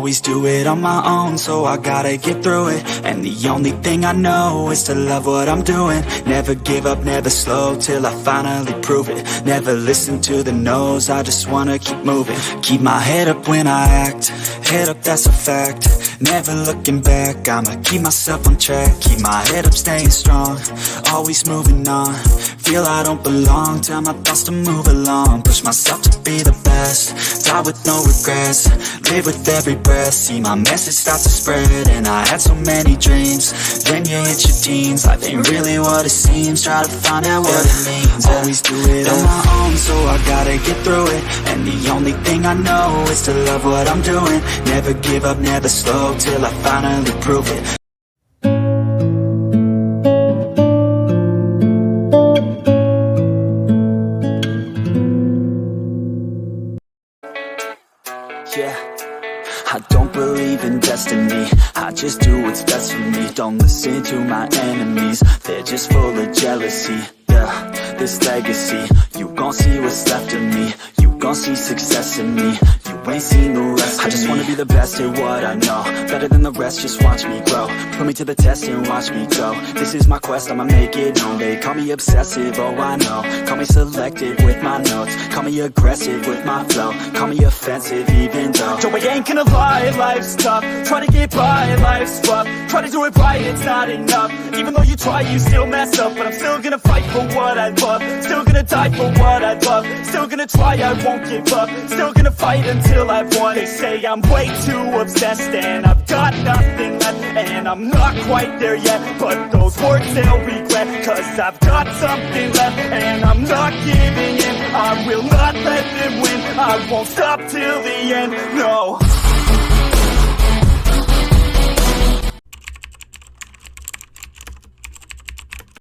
always do it on my own, so I gotta get through it. And the only thing I know is to love what I'm doing. Never give up, never slow, till I finally prove it. Never listen to the no's, I just wanna keep moving. Keep my head up when I act, head up, that's a fact. Never looking back, I'ma keep myself on track. Keep my head up, staying strong, always moving on. Feel I don't belong, tell my thoughts to move along. Push myself to be the best, die with no regrets. Live with every breath, see my message start to spread. And I had so many dreams, then you hit your teens. Life ain't really what it seems, try to find out what it means. Always do it on my own, so I gotta get through it. And the only thing I know is to love what I'm doing. Never give up, never slow, till I finally prove it. Yeah, I don't believe in destiny, I just do what's best for me. Don't listen to my enemies, they're just full of jealousy. Yeah, this legacy, you gon' see what's left of me. You gon' see success in me, you ain't seen the rest of me. I just wanna be the best at what I know, better than the rest, just watch me grow. Put me to the test and watch me go. This is my quest, I'ma make it known. They call me obsessive, oh I know. Call me selective with my notes, call me aggressive with my flow. Call me offensive even though Joe, I ain't gonna lie, life's tough. Try to get by, life's rough. Try to do it right, it's not enough. Even though you try, you still mess up. But I'm still gonna fight for what I love, still gonna die for what I love. Still gonna try, I won't give up. Still gonna fight until I've won. They say I'm way too obsessed and I've got nothing left, and I'm not quite there yet, but those words they'll regret. Cause I've got something left and I'm not giving in. I will not let them win, I won't stop till the end, no.